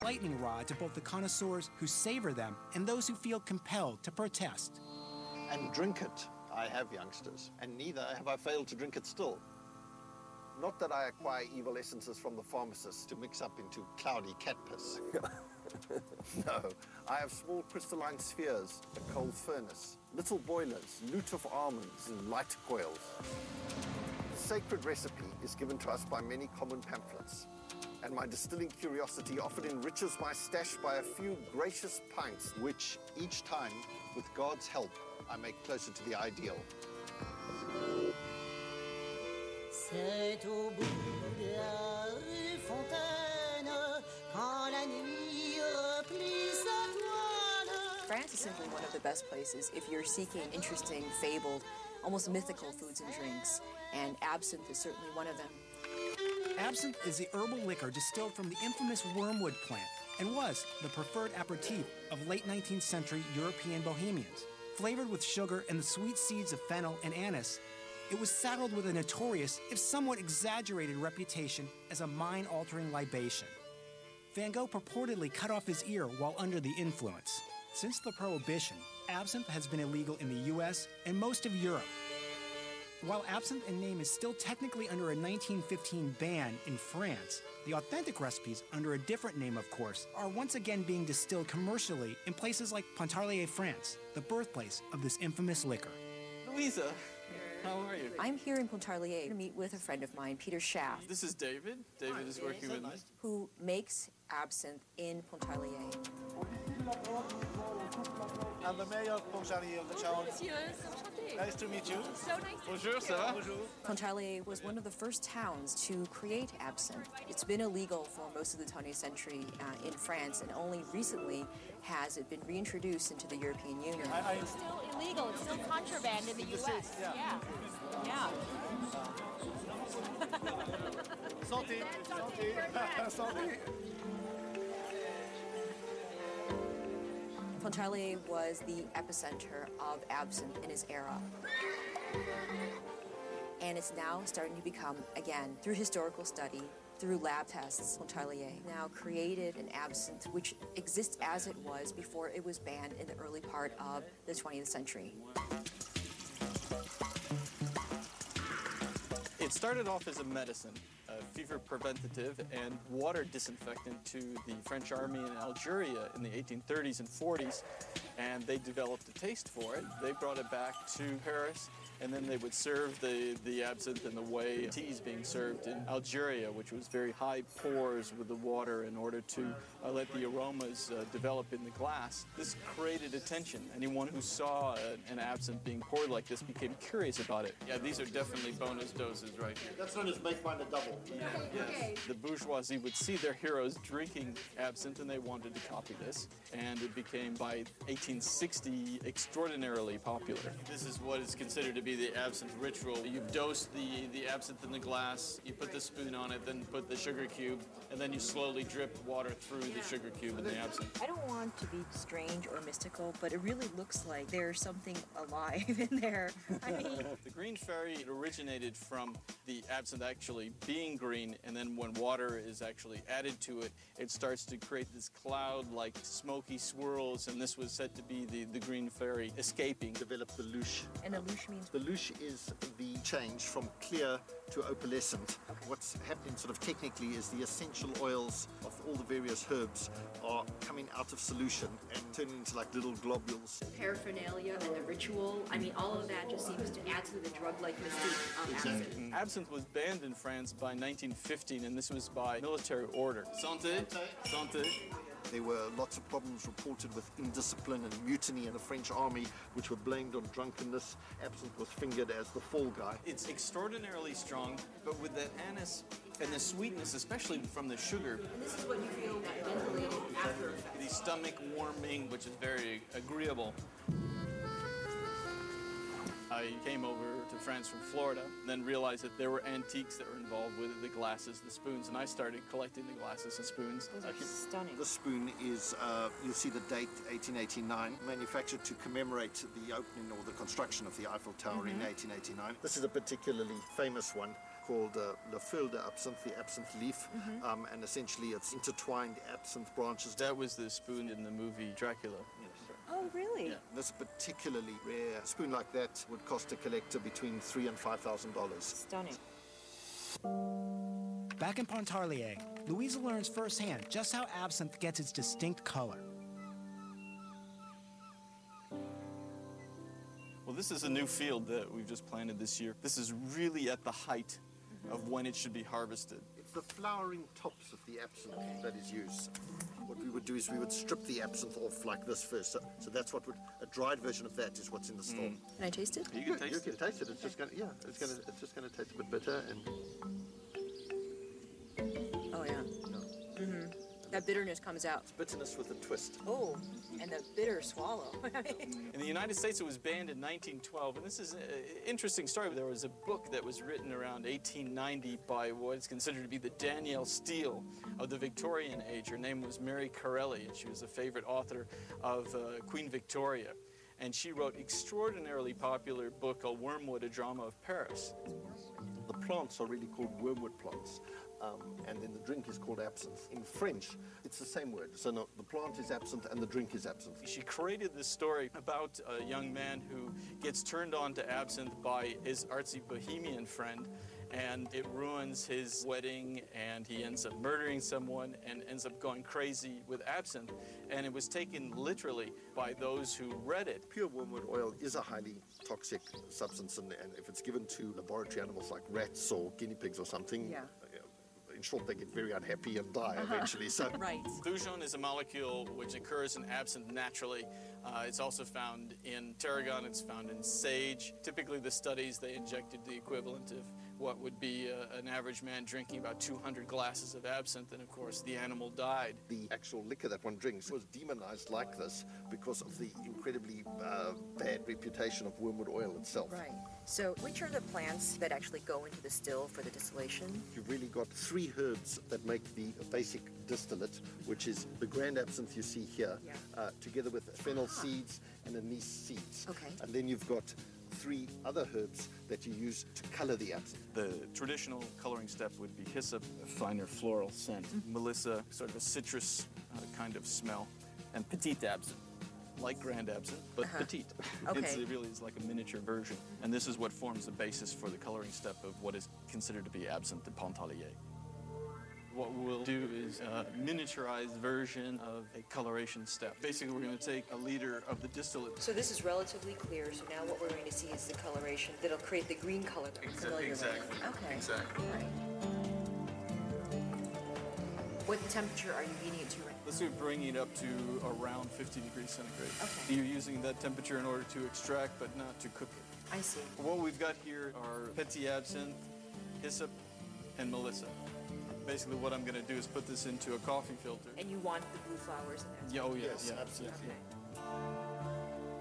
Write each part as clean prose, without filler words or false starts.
lightning rod to both the connoisseurs who savor them and those who feel compelled to protest. And drink it. I have, youngsters, and neither have I failed to drink it still. Not that I acquire evil essences from the pharmacist to mix up into cloudy cat piss. No, I have small crystalline spheres, a coal furnace, little boilers, loot of almonds, and light coils. The sacred recipe is given to us by many common pamphlets, and my distilling curiosity often enriches my stash by a few gracious pints, which each time, with God's help, I make closer to the ideal. C'est au bout de la rue Fontaine, quand la nuit replie sa toile. France is simply one of the best places if you're seeking interesting, fabled, almost mythical foods and drinks, and absinthe is certainly one of them. Absinthe is the herbal liquor distilled from the infamous wormwood plant and was the preferred aperitif of late 19th century European bohemians. Flavored with sugar and the sweet seeds of fennel and anise, it was saddled with a notorious, if somewhat exaggerated, reputation as a mind-altering libation. Van Gogh purportedly cut off his ear while under the influence. Since the Prohibition, absinthe has been illegal in the U.S. and most of Europe. While absinthe in name is still technically under a 1915 ban in France, the authentic recipes, under a different name of course, are once again being distilled commercially in places like Pontarlier, France, the birthplace of this infamous liquor. Louisa, how are you? I'm here in Pontarlier to meet with a friend of mine, Peter Schaff. This is David. David is working with me. Who makes absinthe in Pontarlier. I'm the mayor of Pontarlier of the town. Nice to meet you. So nice to Bonjour, meet you. ça va? Bonjour. Pontarlier was one of the first towns to create absinthe. It's been illegal for most of the 20th century in France, and only recently has it been reintroduced into the European Union. It's still illegal. It's still contraband in the U.S. Yeah. Santé. Santé. Santé. Pontarlier was the epicenter of absinthe in his era. And it's now starting to become, again, through historical study, through lab tests, Pontarlier now created an absinthe which exists as it was before it was banned in the early part of the 20th century. It started off as a medicine, a fever preventative and water disinfectant to the French army in Algeria in the 1830s and 40s, and they developed a taste for it. They brought it back to Paris, and then they would serve the absinthe in the way tea is being served in Algeria, which was very high pours with the water in order to let the aromas develop in the glass. This created attention. Anyone who saw an absinthe being poured like this became curious about it. Yeah, these are definitely bonus doses right here. That's known as make mine a double. Yes. The bourgeoisie would see their heroes drinking absinthe and they wanted to copy this. And it became, by 1860, extraordinarily popular. This is what is considered to be the absinthe ritual. You dose the absinthe in the glass, you put the spoon on it, then put the sugar cube, and then you slowly drip water through the sugar cube and the absinthe. I don't want to be strange or mystical, but it really looks like there's something alive in there. I mean, the green fairy originated from the absinthe actually being green, and then when water is actually added to it, it starts to create this cloud like smoky swirls, and this was said to be the green fairy escaping. Developed the louche. and a louche means? The louche is the change from clear to opalescent. Okay. What's happening sort of technically is the essential oils of all the various herbs are coming out of solution and turning into like little globules. Paraphernalia and the ritual, I mean, all of that just seems to add to the drug-like mystique of absinthe. Absinthe was banned in France by 1915, and this was by military order. Santé. Santé. There were lots of problems reported with indiscipline and mutiny in the French army, which were blamed on drunkenness. Absinthe was fingered as the fall guy. It's extraordinarily strong, but with that anise and the sweetness, especially from the sugar. And this is what you feel that mentally after effect. The stomach warming, which is very agreeable. I came over to France from Florida, then realized that there were antiques that were involved with it, the glasses, the spoons, and I started collecting the glasses and spoons. Those are stunning. The spoon is, you'll see the date, 1889, manufactured to commemorate the opening or the construction of the Eiffel Tower in 1889. This is a particularly famous one. called the feuille d'absinthe, the absinthe leaf, and essentially it's intertwined absinthe branches. That was the spoon in the movie Dracula. Yes, sir. Oh, really? Yeah. This particularly rare spoon like that would cost a collector between $3,000 and $5,000. Stunning. Back in Pontarlier, Louisa learns firsthand just how absinthe gets its distinct color. Well, this is a new field that we've just planted this year. This is really at the height of when it should be harvested. It's the flowering tops of the absinthe that is used. What we would do is we would strip the absinthe off like this first. So that's what would, a dried version of that is what's in the store. Can I taste it? You can taste You it. can taste it. It's just gonna, yeah, it's just gonna taste a bit bitter and. Oh, yeah. That bitterness comes out. It's bitterness with a twist. Oh, and the bitter swallow. In the United States, it was banned in 1912, and this is an interesting story. There was a book that was written around 1890 by what is considered to be the Danielle Steele of the Victorian age. Her name was Mary Corelli, and she was a favorite author of Queen Victoria. And she wrote an extraordinarily popular book called Wormwood, A Drama of Paris. The plants are really called wormwood plants. And then the drink is called absinthe. In French, it's the same word. So no, the plant is absinthe and the drink is absinthe. She created this story about a young man who gets turned on to absinthe by his artsy bohemian friend, and it ruins his wedding, and he ends up murdering someone and ends up going crazy with absinthe. And it was taken literally by those who read it. Pure wormwood oil is a highly toxic substance, and if it's given to laboratory animals like rats or guinea pigs or something, in short, they get very unhappy and die eventually. So, Right. Glujon is a molecule which occurs in absinthe naturally. It's also found in tarragon, it's found in sage. Typically the studies, they injected the equivalent of what would be an average man drinking about 200 glasses of absinthe, and of course the animal died. the actual liquor that one drinks was demonized like this because of the incredibly bad reputation of wormwood oil itself. Right. So which are the plants that actually go into the still for the distillation? You've really got three herbs that make the basic distillate, which is the grand absinthe you see here, together with fennel seeds and anise seeds. Okay. And then you've got three other herbs that you use to color the absinthe. The traditional coloring step would be hyssop, a finer floral scent, melissa, sort of a citrus kind of smell, and petite absinthe, like grand absinthe, but petite. Okay. It really is like a miniature version. And this is what forms the basis for the coloring step of what is considered to be absinthe de Pontarlier. What we'll do is a miniaturized version of a coloration step. Basically, we're going to take a liter of the distillate. So this is relatively clear, so now what we're going to see is the coloration that'll create the green color that we're familiar with. Okay. Exactly. Right. What temperature are you heating it to right now? Let's do bringing it up to around 50 degrees centigrade. Okay. You're using that temperature in order to extract, but not to cook it. I see. What we've got here are petit absinthe, hyssop, and melissa. Basically, what I'm going to do is put this into a coffee filter. And you want the blue flowers in there? Yeah, oh, Yes, yeah. absolutely. Okay.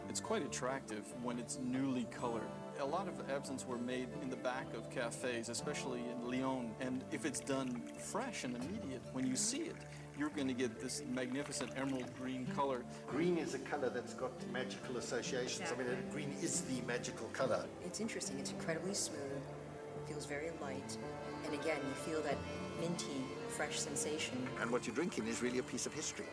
It's quite attractive when it's newly colored. A lot of absinthes were made in the back of cafes, especially in Lyon. And if it's done fresh and immediate, when you see it, you're going to get this magnificent emerald green color. Green is a color that's got magical associations. I mean, green is the magical color. It's interesting. It's incredibly smooth. Feels very light. And again, you feel that minty, fresh sensation. And what you're drinking is really a piece of history.